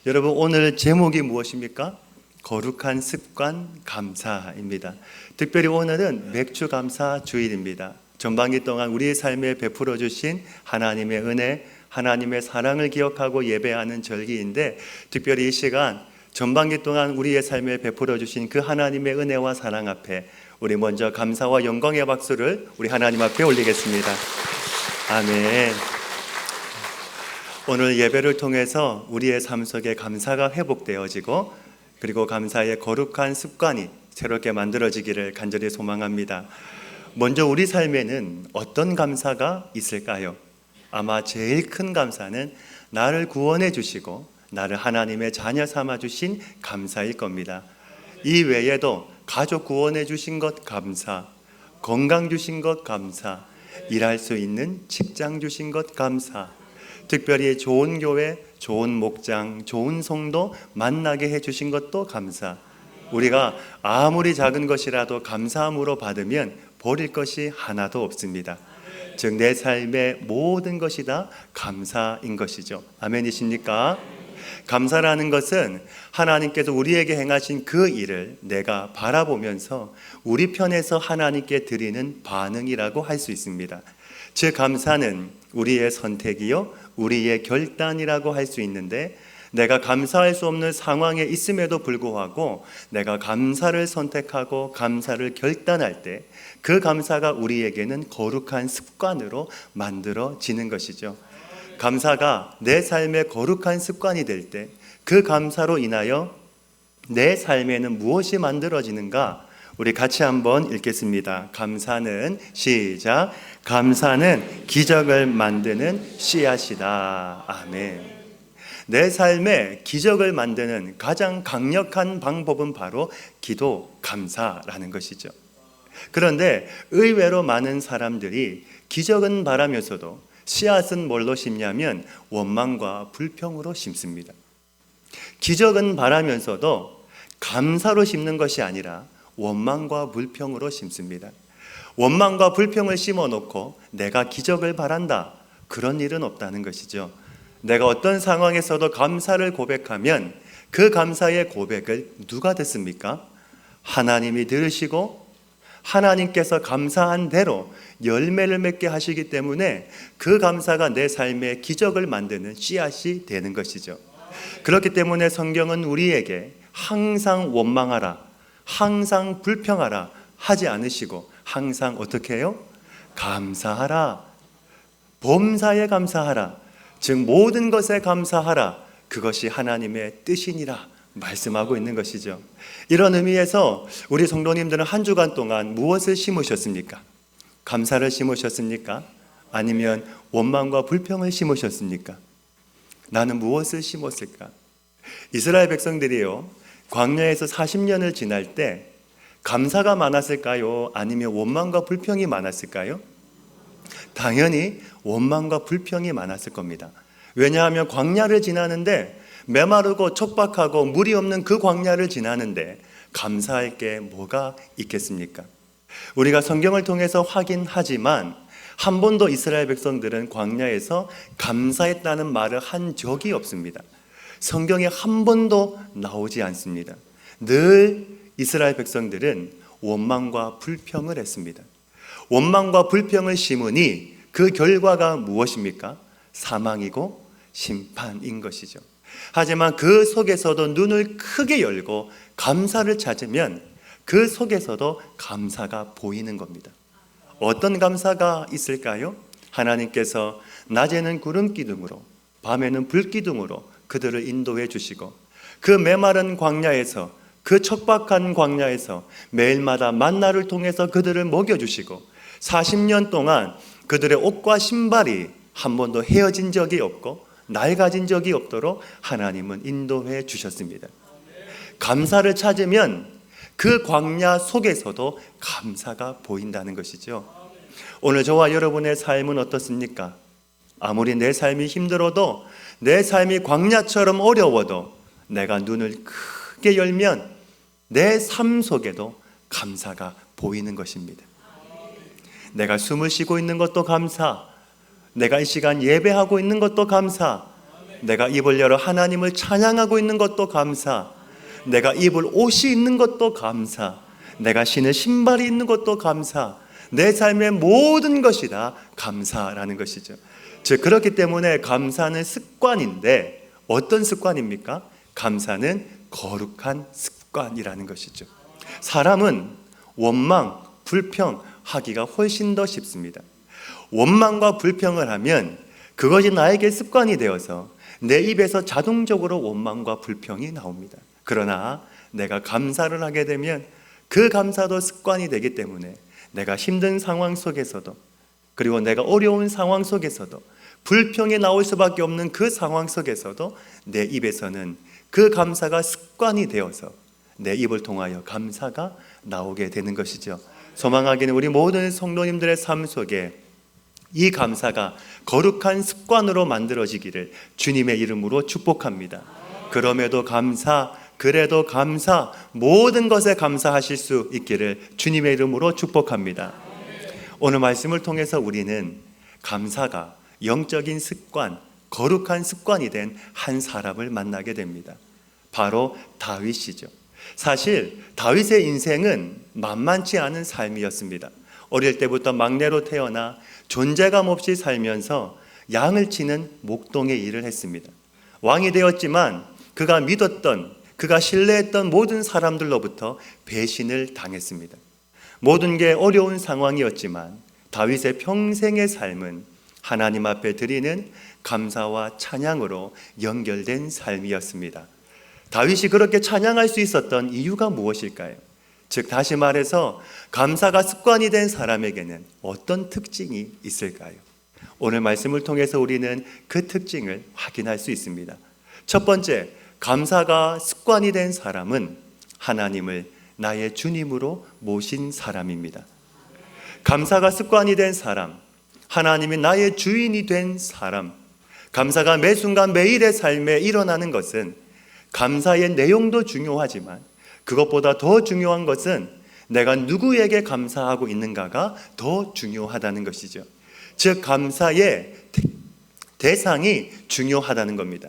여러분, 오늘 제목이 무엇입니까? 거룩한 습관 감사입니다. 특별히 오늘은 맥주 감사 주일입니다. 전반기 동안 우리의 삶에 베풀어 주신 하나님의 은혜, 하나님의 사랑을 기억하고 예배하는 절기인데, 특별히 이 시간 전반기 동안 우리의 삶에 베풀어 주신 그 하나님의 은혜와 사랑 앞에 우리 먼저 감사와 영광의 박수를 우리 하나님 앞에 올리겠습니다. 아멘. 오늘 예배를 통해서 우리의 삶 속에 감사가 회복되어지고, 그리고 감사의 거룩한 습관이 새롭게 만들어지기를 간절히 소망합니다. 먼저 우리 삶에는 어떤 감사가 있을까요? 아마 제일 큰 감사는 나를 구원해 주시고 나를 하나님의 자녀 삼아 주신 감사일 겁니다. 이 외에도 가족 구원해 주신 것 감사, 건강 주신 것 감사, 일할 수 있는 직장 주신 것 감사, 특별히 좋은 교회, 좋은 목장, 좋은 성도 만나게 해주신 것도 감사. 우리가 아무리 작은 것이라도 감사함으로 받으면 버릴 것이 하나도 없습니다. 즉 내 삶의 모든 것이 다 감사인 것이죠. 아멘이십니까? 감사라는 것은 하나님께서 우리에게 행하신 그 일을 내가 바라보면서 우리 편에서 하나님께 드리는 반응이라고 할 수 있습니다. 즉 감사는 우리의 선택이요 우리의 결단이라고 할 수 있는데, 내가 감사할 수 없는 상황에 있음에도 불구하고 내가 감사를 선택하고 감사를 결단할 때 그 감사가 우리에게는 거룩한 습관으로 만들어지는 것이죠. 감사가 내 삶의 거룩한 습관이 될 때 그 감사로 인하여 내 삶에는 무엇이 만들어지는가? 우리 같이 한번 읽겠습니다. 감사는 시작. 감사는 기적을 만드는 씨앗이다. 아멘. 내 삶에 기적을 만드는 가장 강력한 방법은 바로 기도, 감사라는 것이죠. 그런데 의외로 많은 사람들이 기적은 바라면서도 씨앗은 뭘로 심냐면 원망과 불평으로 심습니다. 기적은 바라면서도 감사로 심는 것이 아니라 원망과 불평으로 심습니다. 원망과 불평을 심어놓고 내가 기적을 바란다, 그런 일은 없다는 것이죠. 내가 어떤 상황에서도 감사를 고백하면 그 감사의 고백을 누가 듣습니까? 하나님이 들으시고 하나님께서 감사한 대로 열매를 맺게 하시기 때문에 그 감사가 내 삶에 기적을 만드는 씨앗이 되는 것이죠. 그렇기 때문에 성경은 우리에게 항상 원망하라, 항상 불평하라 하지 않으시고 항상 어떻게 해요? 감사하라, 범사에 감사하라, 즉 모든 것에 감사하라, 그것이 하나님의 뜻이니라 말씀하고 있는 것이죠. 이런 의미에서 우리 성도님들은 한 주간 동안 무엇을 심으셨습니까? 감사를 심으셨습니까? 아니면 원망과 불평을 심으셨습니까? 나는 무엇을 심었을까? 이스라엘 백성들이요, 광야에서 40년을 지날 때 감사가 많았을까요? 아니면 원망과 불평이 많았을까요? 당연히 원망과 불평이 많았을 겁니다. 왜냐하면 광야를 지나는데, 메마르고 척박하고 물이 없는 그 광야를 지나는데 감사할 게 뭐가 있겠습니까? 우리가 성경을 통해서 확인하지만 한 번도 이스라엘 백성들은 광야에서 감사했다는 말을 한 적이 없습니다. 성경에 한 번도 나오지 않습니다. 늘 이스라엘 백성들은 원망과 불평을 했습니다. 원망과 불평을 심으니 그 결과가 무엇입니까? 사망이고 심판인 것이죠. 하지만 그 속에서도 눈을 크게 열고 감사를 찾으면 그 속에서도 감사가 보이는 겁니다. 어떤 감사가 있을까요? 하나님께서 낮에는 구름 기둥으로 밤에는 불 기둥으로 그들을 인도해 주시고, 그 메마른 광야에서, 그 척박한 광야에서 매일마다 만나를 통해서 그들을 먹여주시고, 40년 동안 그들의 옷과 신발이 한 번도 헤어진 적이 없고 낡아진 적이 없도록 하나님은 인도해 주셨습니다. 감사를 찾으면 그 광야 속에서도 감사가 보인다는 것이죠. 오늘 저와 여러분의 삶은 어떻습니까? 아무리 내 삶이 힘들어도, 내 삶이 광야처럼 어려워도 내가 눈을 크게 열면 내 삶 속에도 감사가 보이는 것입니다. 내가 숨을 쉬고 있는 것도 감사, 내가 이 시간 예배하고 있는 것도 감사, 내가 입을 열어 하나님을 찬양하고 있는 것도 감사, 내가 입을 옷이 있는 것도 감사, 내가 신을 신발이 있는 것도 감사, 내 삶의 모든 것이 다 감사라는 것이죠. 즉 그렇기 때문에 감사는 습관인데 어떤 습관입니까? 감사는 거룩한 습관이라는 것이죠. 사람은 원망, 불평하기가 훨씬 더 쉽습니다. 원망과 불평을 하면 그것이 나에게 습관이 되어서 내 입에서 자동적으로 원망과 불평이 나옵니다. 그러나 내가 감사를 하게 되면 그 감사도 습관이 되기 때문에 내가 힘든 상황 속에서도, 그리고 내가 어려운 상황 속에서도, 불평이 나올 수밖에 없는 그 상황 속에서도 내 입에서는 그 감사가 습관이 되어서 내 입을 통하여 감사가 나오게 되는 것이죠. 소망하기는 우리 모든 성도님들의 삶 속에 이 감사가 거룩한 습관으로 만들어지기를 주님의 이름으로 축복합니다. 그럼에도 감사, 그래도 감사, 모든 것에 감사하실 수 있기를 주님의 이름으로 축복합니다. 오늘 말씀을 통해서 우리는 감사가 영적인 습관, 거룩한 습관이 된 한 사람을 만나게 됩니다. 바로 다윗이죠. 사실 다윗의 인생은 만만치 않은 삶이었습니다. 어릴 때부터 막내로 태어나 존재감 없이 살면서 양을 치는 목동의 일을 했습니다. 왕이 되었지만 그가 믿었던, 그가 신뢰했던 모든 사람들로부터 배신을 당했습니다. 모든 게 어려운 상황이었지만 다윗의 평생의 삶은 하나님 앞에 드리는 감사와 찬양으로 연결된 삶이었습니다. 다윗이 그렇게 찬양할 수 있었던 이유가 무엇일까요? 즉 다시 말해서 감사가 습관이 된 사람에게는 어떤 특징이 있을까요? 오늘 말씀을 통해서 우리는 그 특징을 확인할 수 있습니다. 첫 번째, 감사가 습관이 된 사람은 하나님을 나의 주님으로 모신 사람입니다. 감사가 습관이 된 사람, 하나님이 나의 주인이 된 사람, 감사가 매 순간 매일의 삶에 일어나는 것은 감사의 내용도 중요하지만 그것보다 더 중요한 것은 내가 누구에게 감사하고 있는가가 더 중요하다는 것이죠. 즉 감사의 대상이 중요하다는 겁니다.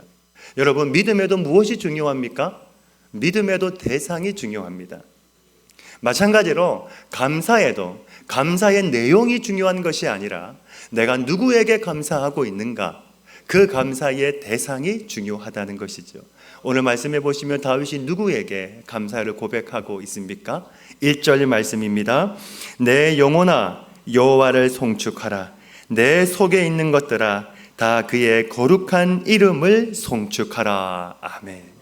여러분, 믿음에도 무엇이 중요합니까? 믿음에도 대상이 중요합니다. 마찬가지로 감사에도 감사의 내용이 중요한 것이 아니라 내가 누구에게 감사하고 있는가, 그 감사의 대상이 중요하다는 것이죠. 오늘 말씀해 보시면 다윗이 누구에게 감사를 고백하고 있습니까? 1절 말씀입니다. 내 영혼아 여호와를 송축하라. 내 속에 있는 것들아 다 그의 거룩한 이름을 송축하라. 아멘.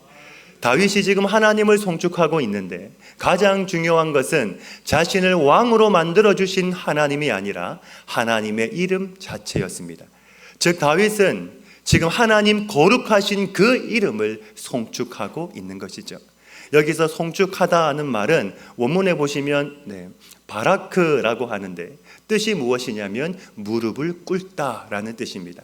다윗이 지금 하나님을 송축하고 있는데 가장 중요한 것은 자신을 왕으로 만들어주신 하나님이 아니라 하나님의 이름 자체였습니다. 즉 다윗은 지금 하나님 거룩하신 그 이름을 송축하고 있는 것이죠. 여기서 송축하다는 말은 원문에 보시면 바라크라고 하는데 뜻이 무엇이냐면 무릎을 꿇다라는 뜻입니다.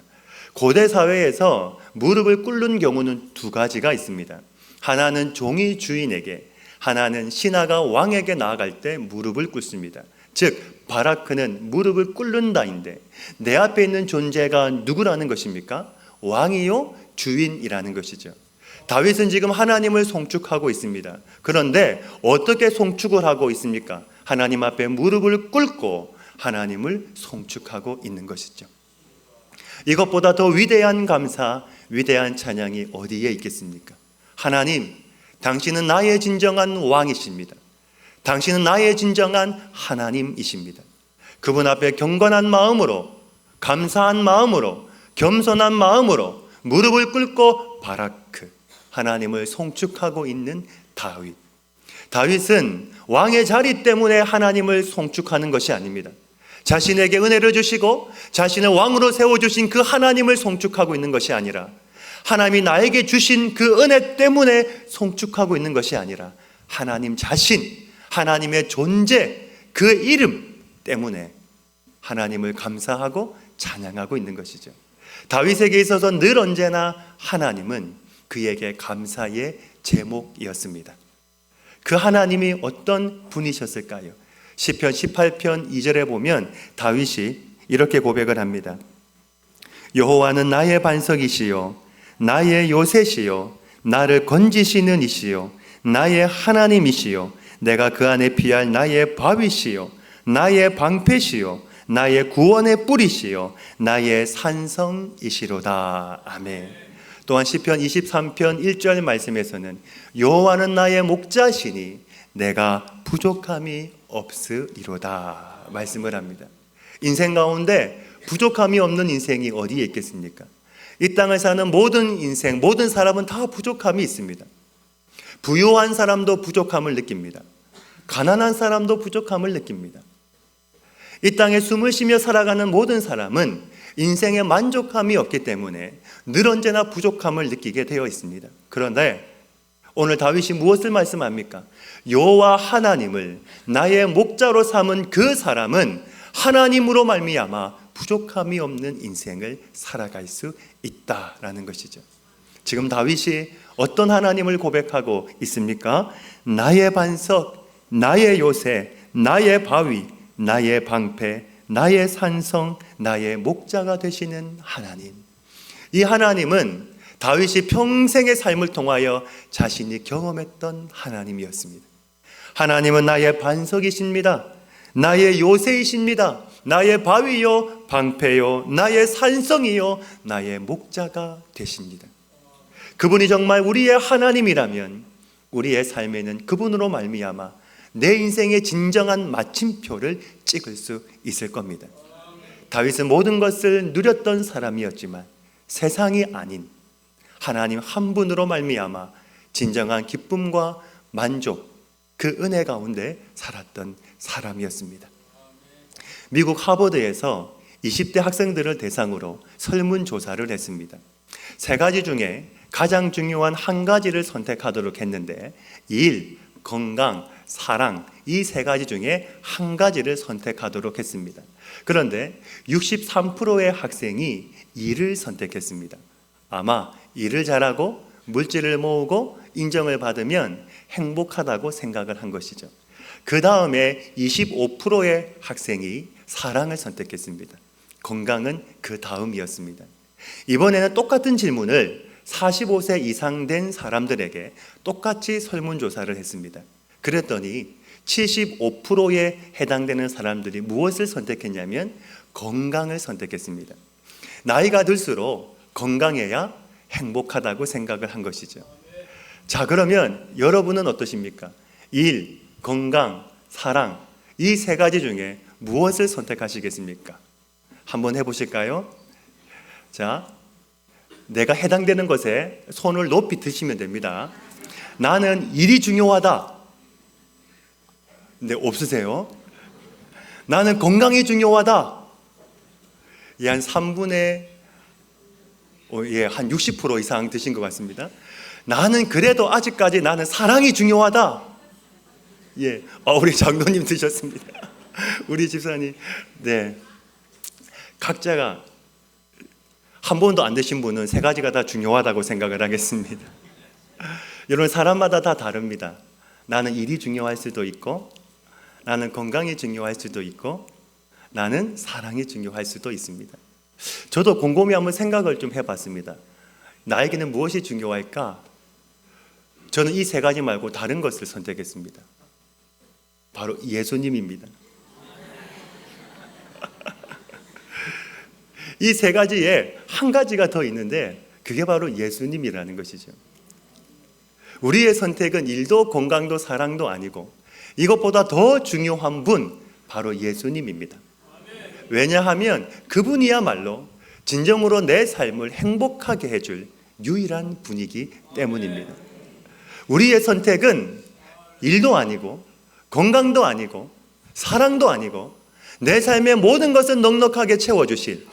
고대 사회에서 무릎을 꿇는 경우는 두 가지가 있습니다. 하나는 종이 주인에게, 하나는 신하가 왕에게 나아갈 때 무릎을 꿇습니다. 즉 바라크는 무릎을 꿇는다인데 내 앞에 있는 존재가 누구라는 것입니까? 왕이요 주인이라는 것이죠. 다윗은 지금 하나님을 송축하고 있습니다. 그런데 어떻게 송축을 하고 있습니까? 하나님 앞에 무릎을 꿇고 하나님을 송축하고 있는 것이죠. 이것보다 더 위대한 감사, 위대한 찬양이 어디에 있겠습니까? 하나님, 당신은 나의 진정한 왕이십니다. 당신은 나의 진정한 하나님이십니다. 그분 앞에 경건한 마음으로, 감사한 마음으로, 겸손한 마음으로 무릎을 꿇고 바라크, 하나님을 송축하고 있는 다윗. 다윗은 왕의 자리 때문에 하나님을 송축하는 것이 아닙니다. 자신에게 은혜를 주시고 자신을 왕으로 세워주신 그 하나님을 송축하고 있는 것이 아니라 하나님이 나에게 주신 그 은혜 때문에 송축하고 있는 것이 아니라 하나님 자신, 하나님의 존재, 그 이름 때문에 하나님을 감사하고 찬양하고 있는 것이죠. 다윗에게 있어서 늘 언제나 하나님은 그에게 감사의 제목이었습니다. 그 하나님이 어떤 분이셨을까요? 시편 18편 2절에 보면 다윗이 이렇게 고백을 합니다. 여호와는 나의 반석이시요 나의 요새시요 나를 건지시는 이시요 나의 하나님이시요 내가 그 안에 피할 나의 바위시요 나의 방패시요 나의 구원의 뿌리시요 나의 산성이시로다. 아멘. 또한 시편 23편 1절 말씀에서는 여호와는 나의 목자시니 내가 부족함이 없으리로다 말씀을 합니다. 인생 가운데 부족함이 없는 인생이 어디에 있겠습니까? 이 땅을 사는 모든 인생, 모든 사람은 다 부족함이 있습니다. 부유한 사람도 부족함을 느낍니다. 가난한 사람도 부족함을 느낍니다. 이 땅에 숨을 쉬며 살아가는 모든 사람은 인생에 만족함이 없기 때문에 늘 언제나 부족함을 느끼게 되어 있습니다. 그런데 오늘 다윗이 무엇을 말씀합니까? 여호와 하나님을 나의 목자로 삼은 그 사람은 하나님으로 말미암아 부족함이 없는 인생을 살아갈 수 있다라는 것이죠. 지금 다윗이 어떤 하나님을 고백하고 있습니까? 나의 반석, 나의 요새, 나의 바위, 나의 방패, 나의 산성, 나의 목자가 되시는 하나님. 이 하나님은 다윗이 평생의 삶을 통하여 자신이 경험했던 하나님이었습니다. 하나님은 나의 반석이십니다. 나의 요새이십니다. 나의 바위요, 방패요, 나의 산성이요, 나의 목자가 되십니다. 그분이 정말 우리의 하나님이라면 우리의 삶에는 그분으로 말미암아 내 인생의 진정한 마침표를 찍을 수 있을 겁니다. 다윗은 모든 것을 누렸던 사람이었지만 세상이 아닌 하나님 한 분으로 말미암아 진정한 기쁨과 만족, 그 은혜 가운데 살았던 사람이었습니다. 미국 하버드에서 20대 학생들을 대상으로 설문조사를 했습니다. 3가지 중에 가장 중요한 한 가지를 선택하도록 했는데 일, 건강, 사랑, 이 3가지 중에 한 가지를 선택하도록 했습니다. 그런데 63%의 학생이 일을 선택했습니다. 아마 일을 잘하고 물질을 모으고 인정을 받으면 행복하다고 생각을 한 것이죠. 그 다음에 25%의 학생이 사랑을 선택했습니다. 건강은 그 다음이었습니다. 이번에는 똑같은 질문을 45세 이상 된 사람들에게 똑같이 설문조사를 했습니다. 그랬더니 75%에 해당되는 사람들이 무엇을 선택했냐면 건강을 선택했습니다. 나이가 들수록 건강해야 행복하다고 생각을 한 것이죠. 자, 그러면 여러분은 어떠십니까? 일, 건강, 사랑, 이 3가지 중에 무엇을 선택하시겠습니까? 한번 해보실까요? 자, 내가 해당되는 것에 손을 높이 드시면 됩니다. 나는 일이 중요하다. 네, 없으세요? 나는 건강이 중요하다. 한 3분의 한 60% 이상 드신 것 같습니다. 나는 그래도 아직까지 나는 사랑이 중요하다. 우리 장로님 드셨습니다. 우리 집사님. 네, 각자가 한 번도 안 드신 분은 3가지가 다 중요하다고 생각을 하겠습니다. 여러분, 사람마다 다 다릅니다. 나는 일이 중요할 수도 있고, 나는 건강이 중요할 수도 있고, 나는 사랑이 중요할 수도 있습니다. 저도 곰곰이 한번 생각을 좀 해봤습니다. 나에게는 무엇이 중요할까? 저는 이 3가지 말고 다른 것을 선택했습니다. 바로 예수님입니다. 이 3가지에 한 가지가 더 있는데 그게 바로 예수님이라는 것이죠. 우리의 선택은 일도 건강도 사랑도 아니고 이것보다 더 중요한 분, 바로 예수님입니다. 왜냐하면 그분이야말로 진정으로 내 삶을 행복하게 해줄 유일한 분이기 때문입니다. 우리의 선택은 일도 아니고 건강도 아니고 사랑도 아니고 내 삶의 모든 것을 넉넉하게 채워주실,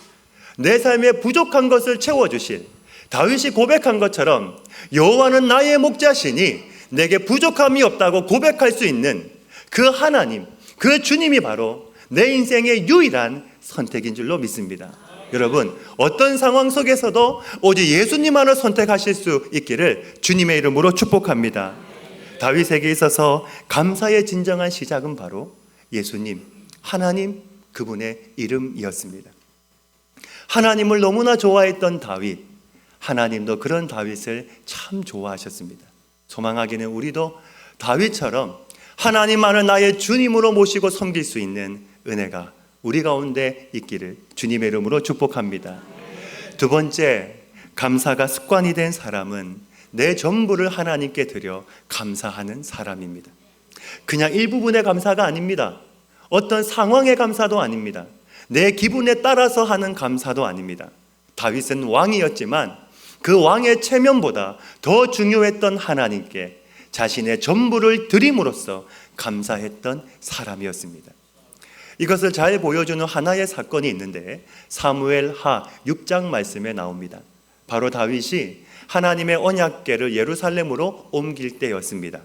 내 삶의 부족한 것을 채워주실, 다윗이 고백한 것처럼 여호와는 나의 목자시니 내게 부족함이 없다고 고백할 수 있는 그 하나님, 그 주님이 바로 내 인생의 유일한 선택인 줄로 믿습니다. 여러분, 어떤 상황 속에서도 오직 예수님만을 선택하실 수 있기를 주님의 이름으로 축복합니다. 다윗에게 있어서 감사의 진정한 시작은 바로 예수님, 하나님, 그분의 이름이었습니다. 하나님을 너무나 좋아했던 다윗, 하나님도 그런 다윗을 참 좋아하셨습니다. 소망하기는 우리도 다윗처럼 하나님만을 나의 주님으로 모시고 섬길 수 있는 은혜가 우리 가운데 있기를 주님의 이름으로 축복합니다. 두 번째, 감사가 습관이 된 사람은 내 전부를 하나님께 드려 감사하는 사람입니다. 그냥 일부분의 감사가 아닙니다. 어떤 상황의 감사도 아닙니다. 내 기분에 따라서 하는 감사도 아닙니다. 다윗은 왕이었지만 그 왕의 체면보다 더 중요했던 하나님께 자신의 전부를 드림으로써 감사했던 사람이었습니다. 이것을 잘 보여주는 하나의 사건이 있는데 사무엘하 6장 말씀에 나옵니다. 바로 다윗이 하나님의 언약궤를 예루살렘으로 옮길 때였습니다.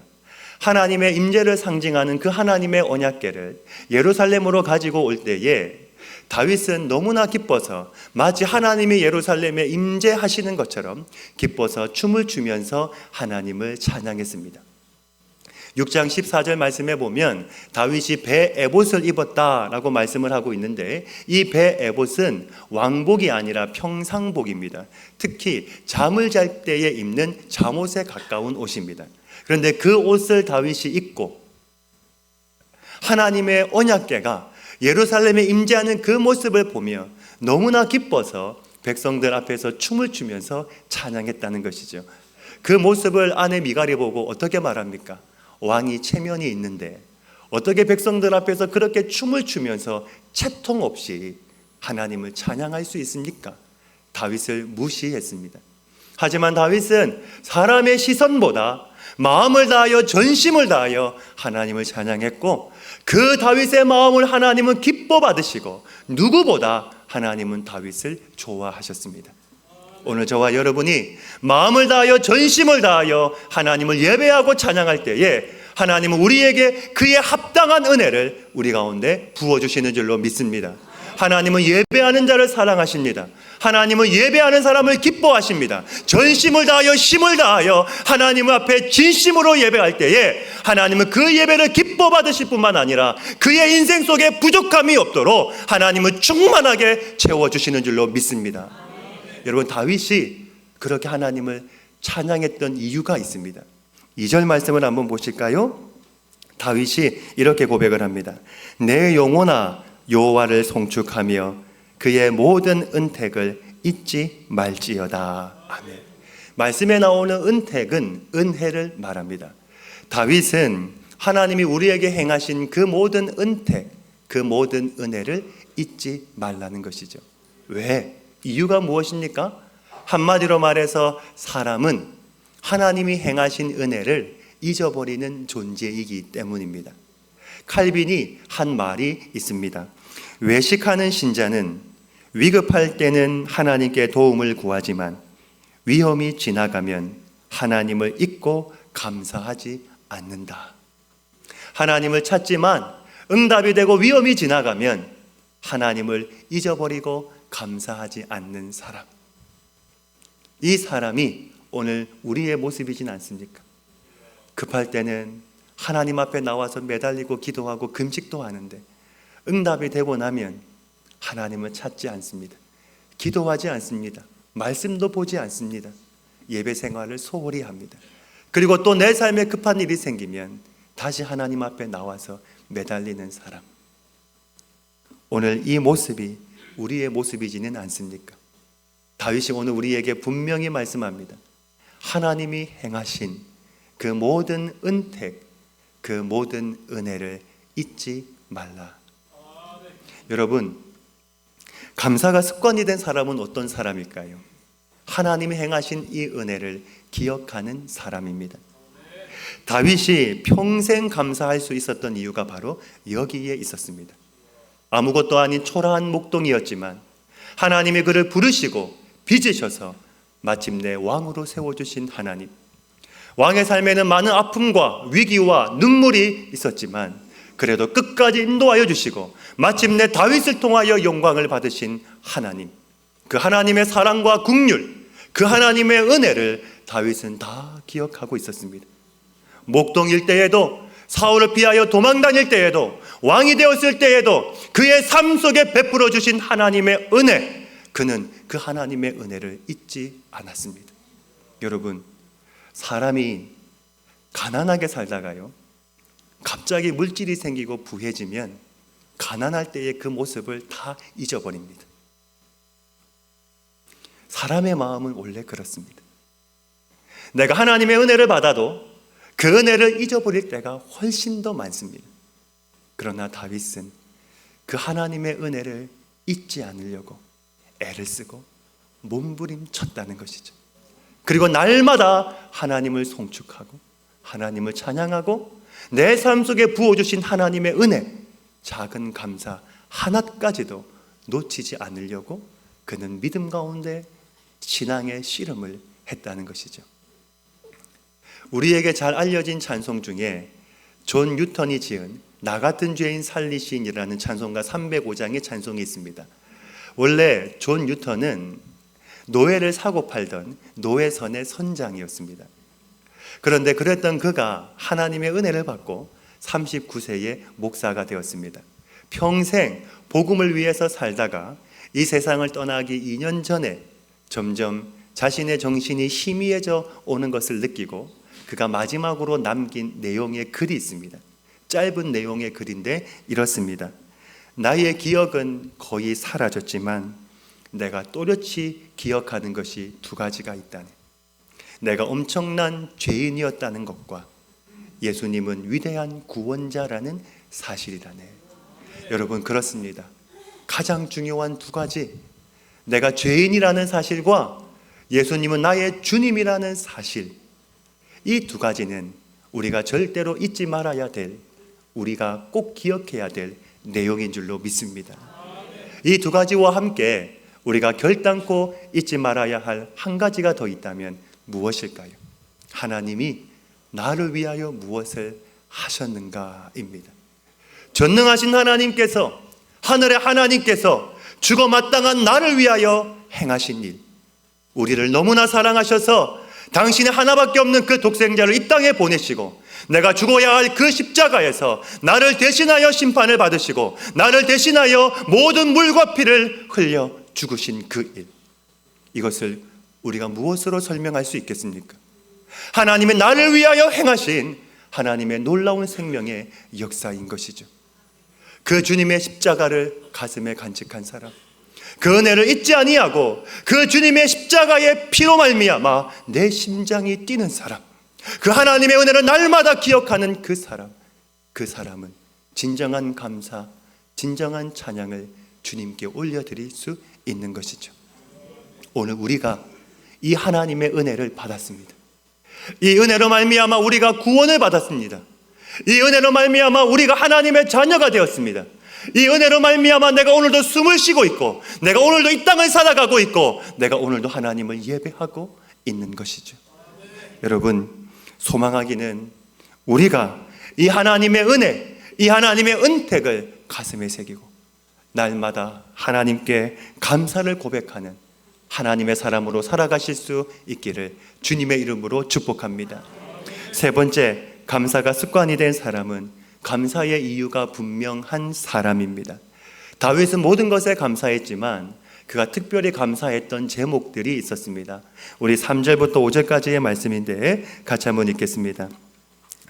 하나님의 임재를 상징하는 그 하나님의 언약궤를 예루살렘으로 가지고 올 때에 다윗은 너무나 기뻐서 마치 하나님이 예루살렘에 임재하시는 것처럼 기뻐서 춤을 추면서 하나님을 찬양했습니다. 6장 14절 말씀에 보면 다윗이 배 에봇을 입었다라고 말씀을 하고 있는데 이 배 에봇은 왕복이 아니라 평상복입니다. 특히 잠을 잘 때에 입는 잠옷에 가까운 옷입니다. 그런데 그 옷을 다윗이 입고 하나님의 언약궤가 예루살렘에 임재하는 그 모습을 보며 너무나 기뻐서 백성들 앞에서 춤을 추면서 찬양했다는 것이죠. 그 모습을 아내 미갈이 보고 어떻게 말합니까? 왕이 체면이 있는데 어떻게 백성들 앞에서 그렇게 춤을 추면서 채통 없이 하나님을 찬양할 수 있습니까? 다윗을 무시했습니다. 하지만 다윗은 사람의 시선보다 마음을 다하여 전심을 다하여 하나님을 찬양했고 그 다윗의 마음을 하나님은 기뻐 받으시고 누구보다 하나님은 다윗을 좋아하셨습니다. 오늘 저와 여러분이 마음을 다하여 전심을 다하여 하나님을 예배하고 찬양할 때에 하나님은 우리에게 그의 합당한 은혜를 우리 가운데 부어주시는 줄로 믿습니다. 하나님은 예배하는 자를 사랑하십니다. 하나님은 예배하는 사람을 기뻐하십니다. 전심을 다하여 힘을 다하여 하나님 앞에 진심으로 예배할 때에 하나님은 그 예배를 기뻐 받으실 뿐만 아니라 그의 인생 속에 부족함이 없도록 하나님은 충만하게 채워주시는 줄로 믿습니다. 여러분, 다윗이 그렇게 하나님을 찬양했던 이유가 있습니다. 2절 말씀을 한번 보실까요? 다윗이 이렇게 고백을 합니다. 내 영혼아 여호와를 송축하며 그의 모든 은택을 잊지 말지어다. 아멘. 말씀에 나오는 은택은 은혜를 말합니다. 다윗은 하나님이 우리에게 행하신 그 모든 은택, 그 모든 은혜를 잊지 말라는 것이죠. 왜? 이유가 무엇입니까? 한마디로 말해서 사람은 하나님이 행하신 은혜를 잊어버리는 존재이기 때문입니다. 칼빈이 한 말이 있습니다. 외식하는 신자는 위급할 때는 하나님께 도움을 구하지만 위험이 지나가면 하나님을 잊고 감사하지 않는다. 하나님을 찾지만 응답이 되고 위험이 지나가면 하나님을 잊어버리고 감사하지 않는 사람. 이 사람이 오늘 우리의 모습이진 않습니까? 급할 때는 하나님 앞에 나와서 매달리고 기도하고 금식도 하는데 응답이 되고 나면 하나님을 찾지 않습니다. 기도하지 않습니다. 말씀도 보지 않습니다. 예배 생활을 소홀히 합니다. 그리고 또 내 삶에 급한 일이 생기면 다시 하나님 앞에 나와서 매달리는 사람. 오늘 이 모습이 우리의 모습이지는 않습니까? 다윗이 오늘 우리에게 분명히 말씀합니다. 하나님이 행하신 그 모든 은택, 그 모든 은혜를 잊지 말라. 여러분, 감사가 습관이 된 사람은 어떤 사람일까요? 하나님이 행하신 이 은혜를 기억하는 사람입니다. 다윗이 평생 감사할 수 있었던 이유가 바로 여기에 있었습니다. 아무것도 아닌 초라한 목동이었지만 하나님이 그를 부르시고 빚으셔서 마침내 왕으로 세워주신 하나님. 왕의 삶에는 많은 아픔과 위기와 눈물이 있었지만 그래도 끝까지 인도하여 주시고 마침내 다윗을 통하여 영광을 받으신 하나님. 그 하나님의 사랑과 긍휼, 그 하나님의 은혜를 다윗은 다 기억하고 있었습니다. 목동일 때에도, 사울을 피하여 도망 다닐 때에도, 왕이 되었을 때에도 그의 삶 속에 베풀어 주신 하나님의 은혜, 그는 그 하나님의 은혜를 잊지 않았습니다. 여러분, 사람이 가난하게 살다가요, 갑자기 물질이 생기고 부해지면 가난할 때의 그 모습을 다 잊어버립니다. 사람의 마음은 원래 그렇습니다. 내가 하나님의 은혜를 받아도 그 은혜를 잊어버릴 때가 훨씬 더 많습니다. 그러나 다윗은 그 하나님의 은혜를 잊지 않으려고 애를 쓰고 몸부림쳤다는 것이죠. 그리고 날마다 하나님을 송축하고 하나님을 찬양하고 내 삶 속에 부어주신 하나님의 은혜, 작은 감사 하나까지도 놓치지 않으려고 그는 믿음 가운데 신앙의 씨름을 했다는 것이죠. 우리에게 잘 알려진 찬송 중에 존 뉴턴이 지은 나 같은 죄인 살리시인이라는 찬송가 305장의 찬송이 있습니다. 원래 존 뉴턴은 노예를 사고 팔던 노예선의 선장이었습니다. 그런데 그랬던 그가 하나님의 은혜를 받고 39세에 목사가 되었습니다. 평생 복음을 위해서 살다가 이 세상을 떠나기 2년 전에 점점 자신의 정신이 희미해져 오는 것을 느끼고 그가 마지막으로 남긴 내용의 글이 있습니다. 짧은 내용의 글인데 이렇습니다. 나의 기억은 거의 사라졌지만 내가 또렷이 기억하는 것이 두 가지가 있다네. 내가 엄청난 죄인이었다는 것과 예수님은 위대한 구원자라는 사실이라네. 여러분, 그렇습니다. 가장 중요한 두 가지, 내가 죄인이라는 사실과 예수님은 나의 주님이라는 사실, 이 두 가지는 우리가 절대로 잊지 말아야 될, 우리가 꼭 기억해야 될 내용인 줄로 믿습니다. 이 두 가지와 함께 우리가 결단코 잊지 말아야 할 한 가지가 더 있다면 무엇일까요? 하나님이 나를 위하여 무엇을 하셨는가입니다. 전능하신 하나님께서, 하늘의 하나님께서 죽어 마땅한 나를 위하여 행하신 일, 우리를 너무나 사랑하셔서 당신의 하나밖에 없는 그 독생자를 이 땅에 보내시고 내가 죽어야 할 그 십자가에서 나를 대신하여 심판을 받으시고 나를 대신하여 모든 물과 피를 흘려 죽으신 그 일, 이것을 우리가 무엇으로 설명할 수 있겠습니까? 하나님의 나를 위하여 행하신 하나님의 놀라운 생명의 역사인 것이죠. 그 주님의 십자가를 가슴에 간직한 사람, 그 은혜를 잊지 아니하고 그 주님의 십자가의 피로 말미암아 내 심장이 뛰는 사람, 그 하나님의 은혜를 날마다 기억하는 그 사람, 그 사람은 진정한 감사, 진정한 찬양을 주님께 올려드릴 수 있는 것이죠. 오늘 우리가 이 하나님의 은혜를 받았습니다. 이 은혜로 말미암아 우리가 구원을 받았습니다. 이 은혜로 말미암아 우리가 하나님의 자녀가 되었습니다. 이 은혜로 말미암아 내가 오늘도 숨을 쉬고 있고, 내가 오늘도 이 땅을 살아가고 있고, 내가 오늘도 하나님을 예배하고 있는 것이죠. 여러분, 소망하기는 우리가 이 하나님의 은혜, 이 하나님의 은택을 가슴에 새기고 날마다 하나님께 감사를 고백하는 하나님의 사람으로 살아가실 수 있기를 주님의 이름으로 축복합니다. 세 번째, 감사가 습관이 된 사람은 감사의 이유가 분명한 사람입니다. 다윗은 모든 것에 감사했지만 그가 특별히 감사했던 제목들이 있었습니다. 우리 3절부터 5절까지의 말씀인데 같이 한번 읽겠습니다.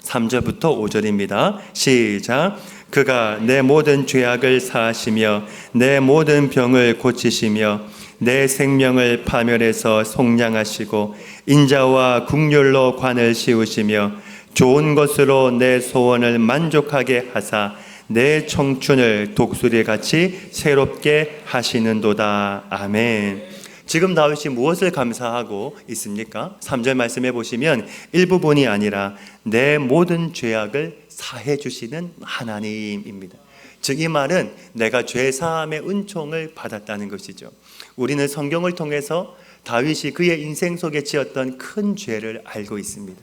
3절부터 5절입니다. 시작. 그가 내 모든 죄악을 사하시며 내 모든 병을 고치시며 내 생명을 파멸해서 속량하시고 인자와 국률로 관을 씌우시며 좋은 것으로 내 소원을 만족하게 하사 내 청춘을 독수리같이 새롭게 하시는도다. 아멘. 지금 다윗이 무엇을 감사하고 있습니까? 3절 말씀해 보시면 일부분이 아니라 내 모든 죄악을 사해 주시는 하나님입니다. 즉 이 말은 내가 죄사함의 은총을 받았다는 것이죠. 우리는 성경을 통해서 다윗이 그의 인생 속에 지었던 큰 죄를 알고 있습니다.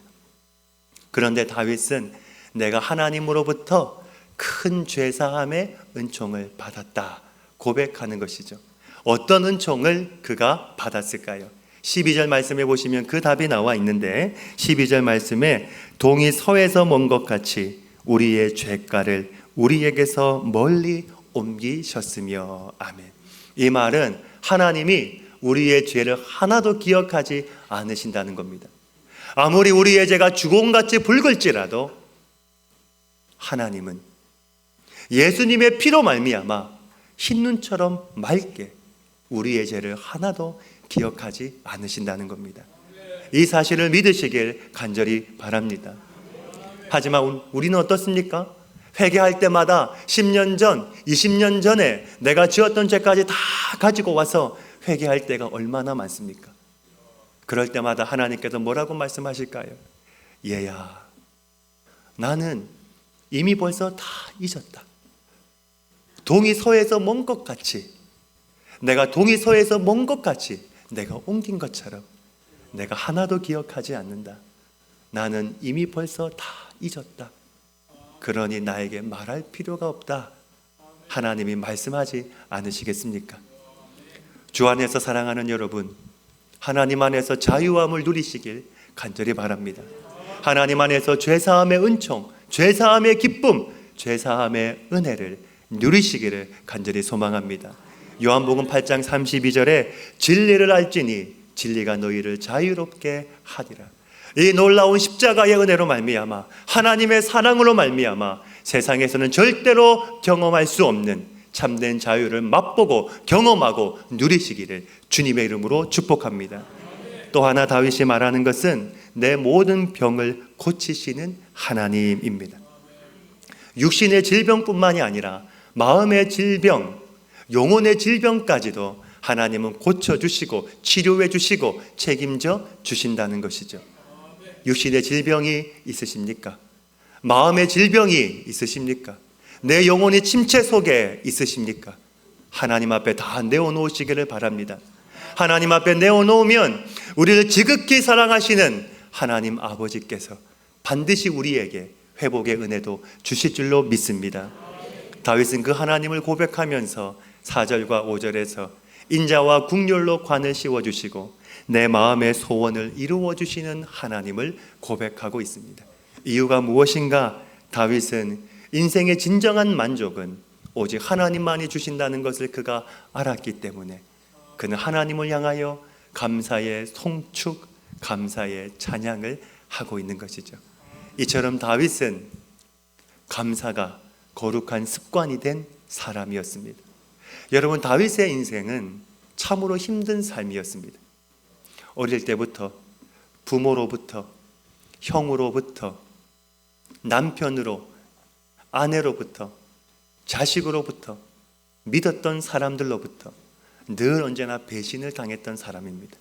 그런데 다윗은 내가 하나님으로부터 큰 죄사함의 은총을 받았다 고백하는 것이죠. 어떤 은총을 그가 받았을까요? 12절 말씀해 보시면 그 답이 나와 있는데 12절 말씀에 동이 서에서 먼 것 같이 우리의 죄가를 우리에게서 멀리 옮기셨으며. 아멘. 이 말은 하나님이 우리의 죄를 하나도 기억하지 않으신다는 겁니다. 아무리 우리의 죄가 주공같이 붉을지라도 하나님은 예수님의 피로 말미암아 흰눈처럼 맑게 우리의 죄를 하나도 기억하지 않으신다는 겁니다. 이 사실을 믿으시길 간절히 바랍니다. 하지만 우리는 어떻습니까? 회개할 때마다 10년 전, 20년 전에 내가 지었던 죄까지 다 가지고 와서 회개할 때가 얼마나 많습니까? 그럴 때마다 하나님께서 뭐라고 말씀하실까요? 얘야, 나는 이미 벌써 다 잊었다. 동이 서에서 먼 것 같이, 내가 동이 서에서 먼 것 같이 내가 옮긴 것처럼 내가 하나도 기억하지 않는다. 나는 이미 벌써 다 잊었다. 그러니 나에게 말할 필요가 없다. 하나님이 말씀하지 않으시겠습니까? 주 안에서 사랑하는 여러분, 하나님 안에서 자유함을 누리시길 간절히 바랍니다. 하나님 안에서 죄사함의 은총, 죄사함의 기쁨, 죄사함의 은혜를 누리시기를 간절히 소망합니다. 요한복음 8장 32절에 진리를 알지니 진리가 너희를 자유롭게 하리라. 이 놀라운 십자가의 은혜로 말미암아, 하나님의 사랑으로 말미암아 세상에서는 절대로 경험할 수 없는 참된 자유를 맛보고 경험하고 누리시기를 주님의 이름으로 축복합니다. 또 하나 다윗이 말하는 것은 내 모든 병을 고치시는 하나님입니다. 육신의 질병뿐만이 아니라 마음의 질병, 영혼의 질병까지도 하나님은 고쳐주시고 치료해 주시고 책임져 주신다는 것이죠. 육신의 질병이 있으십니까? 마음의 질병이 있으십니까? 내 영혼이 침체 속에 있으십니까? 하나님 앞에 다 내어놓으시기를 바랍니다. 하나님 앞에 내어놓으면 우리를 지극히 사랑하시는 하나님 아버지께서 반드시 우리에게 회복의 은혜도 주실 줄로 믿습니다. 다윗은 그 하나님을 고백하면서 4절과 5절에서 인자와 국률로 관을 씌워주시고 내 마음의 소원을 이루어주시는 하나님을 고백하고 있습니다. 이유가 무엇인가? 다윗은 인생의 진정한 만족은 오직 하나님만이 주신다는 것을 그가 알았기 때문에 그는 하나님을 향하여 감사의 송축, 감사의 찬양을 하고 있는 것이죠. 이처럼 다윗은 감사가 거룩한 습관이 된 사람이었습니다. 여러분, 다윗의 인생은 참으로 힘든 삶이었습니다. 어릴 때부터 부모로부터, 형으로부터, 남편으로, 아내로부터, 자식으로부터, 믿었던 사람들로부터 늘 언제나 배신을 당했던 사람입니다.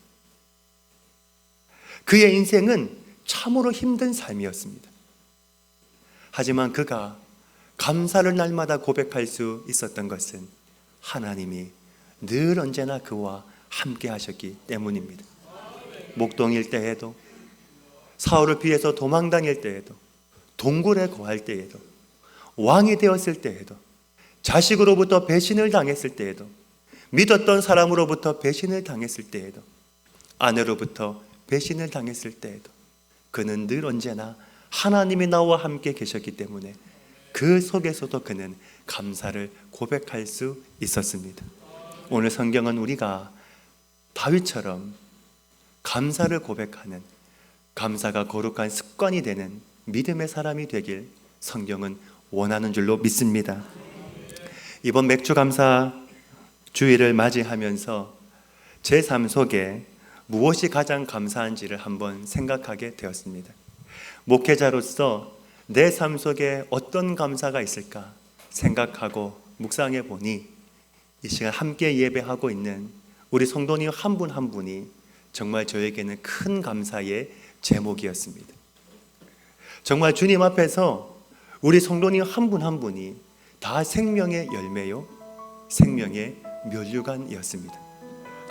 그의 인생은 참으로 힘든 삶이었습니다. 하지만 그가 감사를 날마다 고백할 수 있었던 것은 하나님이 늘 언제나 그와 함께 하셨기 때문입니다. 목동일 때에도, 사울을 피해서 도망다닐 때에도, 동굴에 거할 때에도, 왕이 되었을 때에도, 자식으로부터 배신을 당했을 때에도, 믿었던 사람으로부터 배신을 당했을 때에도, 아내로부터 배신을 당했을 때에도 그는 늘 언제나 하나님이 나와 함께 계셨기 때문에 그 속에서도 그는 감사를 고백할 수 있었습니다. 오늘 성경은 우리가 다윗처럼 감사를 고백하는, 감사가 거룩한 습관이 되는 믿음의 사람이 되길 성경은 원하는 줄로 믿습니다. 이번 맥주감사 주일을 맞이하면서 제 삶 속에 무엇이 가장 감사한지를 한번 생각하게 되었습니다. 목회자로서 내 삶 속에 어떤 감사가 있을까 생각하고 묵상해 보니 이 시간 함께 예배하고 있는 우리 성도님 한 분 한 분이 정말 저에게는 큰 감사의 제목이었습니다. 정말 주님 앞에서 우리 성도님 한 분 한 분이 다 생명의 열매요, 생명의 면류관이었습니다.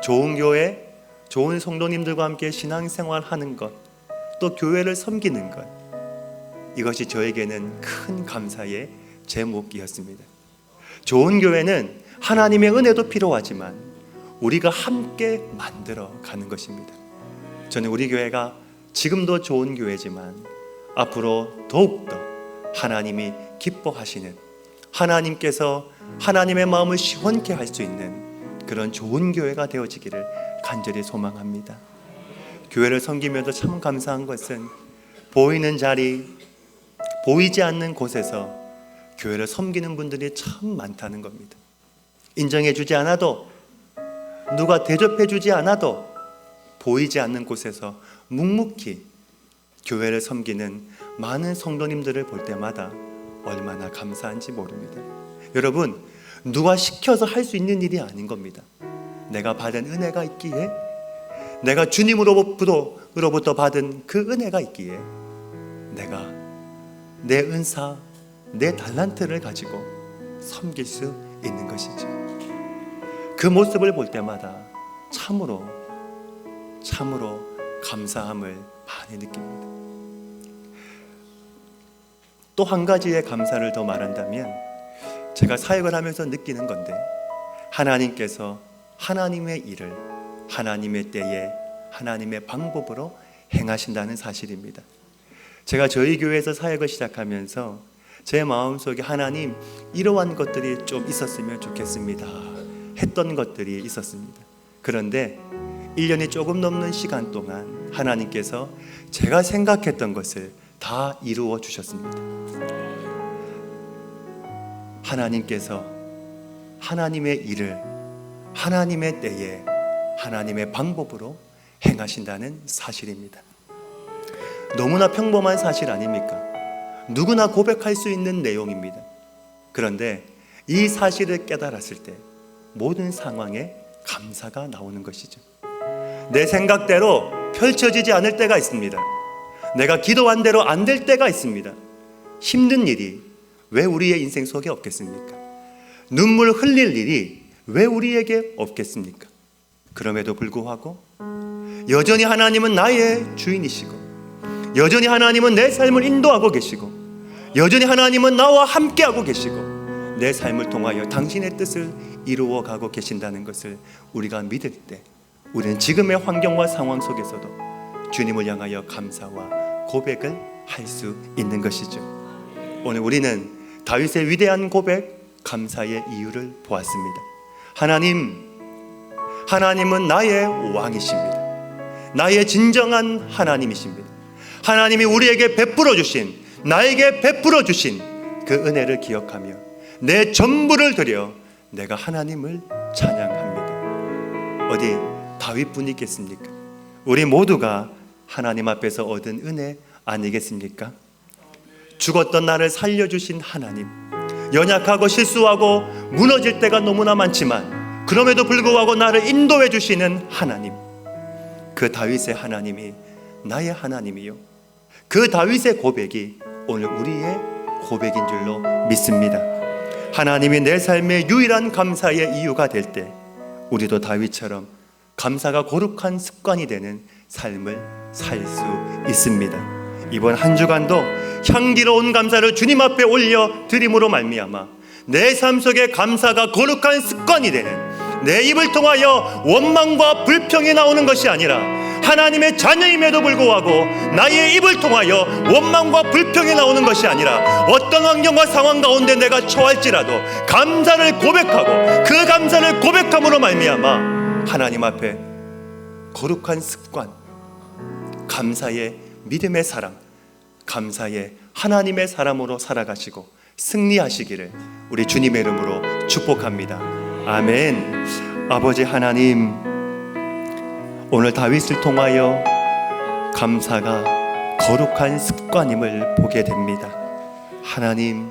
좋은 교회, 좋은 성도님들과 함께 신앙생활하는 것, 또 교회를 섬기는 것, 이것이 저에게는 큰 감사의 제목이었습니다. 좋은 교회는 하나님의 은혜도 필요하지만 우리가 함께 만들어 가는 것입니다. 저는 우리 교회가 지금도 좋은 교회지만 앞으로 더욱더 하나님이 기뻐하시는, 하나님께서 하나님의 마음을 시원케 할 수 있는 그런 좋은 교회가 되어지기를 간절히 소망합니다. 교회를 섬기면서 참 감사한 것은 보이는 자리, 보이지 않는 곳에서 교회를 섬기는 분들이 참 많다는 겁니다. 인정해 주지 않아도, 누가 대접해 주지 않아도 보이지 않는 곳에서 묵묵히 교회를 섬기는 많은 성도님들을 볼 때마다 얼마나 감사한지 모릅니다. 여러분, 누가 시켜서 할 수 있는 일이 아닌 겁니다. 내가 받은 은혜가 있기에, 내가 주님으로부터 받은 그 은혜가 있기에 내가 내 은사, 내 달란트를 가지고 섬길 수 있는 것이죠. 그 모습을 볼 때마다 참으로 감사함을 많이 느낍니다. 또 한 가지의 감사를 더 말한다면, 제가 사역을 하면서 느끼는 건데, 하나님께서 하나님의 일을 하나님의 때에 하나님의 방법으로 행하신다는 사실입니다. 제가 저희 교회에서 사역을 시작하면서 제 마음속에 하나님, 이러한 것들이 좀 있었으면 좋겠습니다 했던 것들이 있었습니다. 그런데 1년이 조금 넘는 시간 동안 하나님께서 제가 생각했던 것을 다 이루어 주셨습니다. 하나님께서 하나님의 일을 하나님의 때에 하나님의 방법으로 행하신다는 사실입니다. 너무나 평범한 사실 아닙니까? 누구나 고백할 수 있는 내용입니다. 그런데 이 사실을 깨달았을 때 모든 상황에 감사가 나오는 것이죠. 내 생각대로 펼쳐지지 않을 때가 있습니다. 내가 기도한 대로 안 될 때가 있습니다. 힘든 일이 왜 우리의 인생 속에 없겠습니까? 눈물 흘릴 일이 왜 우리에게 없겠습니까? 그럼에도 불구하고 여전히 하나님은 나의 주인이시고, 여전히 하나님은 내 삶을 인도하고 계시고, 여전히 하나님은 나와 함께하고 계시고, 내 삶을 통하여 당신의 뜻을 이루어 가고 계신다는 것을 우리가 믿을 때, 우리는 지금의 환경과 상황 속에서도 주님을 향하여 감사와 고백을 할 수 있는 것이죠. 오늘 우리는 다윗의 위대한 고백, 감사의 이유를 보았습니다. 하나님은 나의 왕이십니다. 나의 진정한 하나님이십니다. 하나님이 우리에게 베풀어 주신, 나에게 베풀어 주신 그 은혜를 기억하며 내 전부를 드려 내가 하나님을 찬양합니다. 어디 다윗뿐이 있겠습니까? 우리 모두가 하나님 앞에서 얻은 은혜 아니겠습니까? 죽었던 나를 살려주신 하나님, 연약하고 실수하고 무너질 때가 너무나 많지만 그럼에도 불구하고 나를 인도해 주시는 하나님, 그 다윗의 하나님이 나의 하나님이요, 그 다윗의 고백이 오늘 우리의 고백인 줄로 믿습니다. 하나님이 내 삶의 유일한 감사의 이유가 될 때 우리도 다윗처럼 감사가 거룩한 습관이 되는 삶을 살 수 있습니다. 이번 한 주간도 향기로운 감사를 주님 앞에 올려 드림으로 말미암아 내 삶 속에 감사가 거룩한 습관이 되는, 내 입을 통하여 원망과 불평이 나오는 것이 아니라 하나님의 자녀임에도 불구하고 나의 입을 통하여 원망과 불평이 나오는 것이 아니라 어떤 환경과 상황 가운데 내가 처할지라도 감사를 고백하고 그 감사를 고백함으로 말미암아 하나님 앞에 거룩한 습관, 감사의 믿음의 사람, 감사의 하나님의 사람으로 살아가시고 승리하시기를 우리 주님의 이름으로 축복합니다. 아멘. 아버지 하나님, 오늘 다윗을 통하여 감사가 거룩한 습관임을 보게 됩니다. 하나님,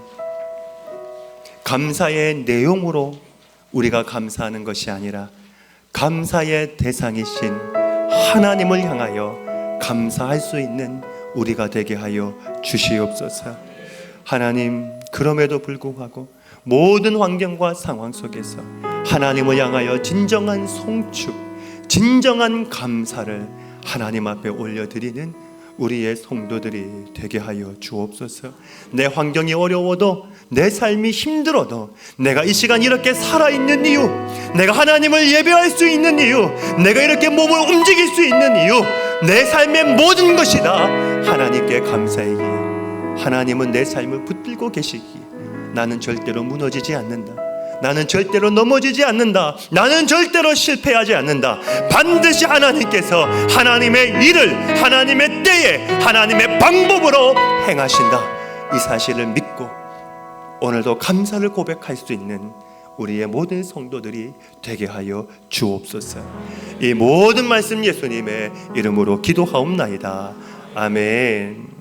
감사의 내용으로 우리가 감사하는 것이 아니라 감사의 대상이신 하나님을 향하여 감사할 수 있는 우리가 되게 하여 주시옵소서. 하나님, 그럼에도 불구하고 모든 환경과 상황 속에서 하나님을 향하여 진정한 송축, 진정한 감사를 하나님 앞에 올려드리는 우리의 성도들이 되게 하여 주옵소서. 내 환경이 어려워도, 내 삶이 힘들어도, 내가 이 시간 이렇게 살아있는 이유, 내가 하나님을 예배할 수 있는 이유, 내가 이렇게 몸을 움직일 수 있는 이유, 내 삶의 모든 것이 다 하나님께 감사이기에, 하나님은 내 삶을 붙들고 계시기에 나는 절대로 무너지지 않는다, 나는 절대로 넘어지지 않는다. 나는 절대로 실패하지 않는다. 반드시 하나님께서 하나님의 일을 하나님의 때에 하나님의 방법으로 행하신다. 이 사실을 믿고 오늘도 감사를 고백할 수 있는 우리의 모든 성도들이 되게 하여 주옵소서. 이 모든 말씀 예수님의 이름으로 기도하옵나이다. 아멘.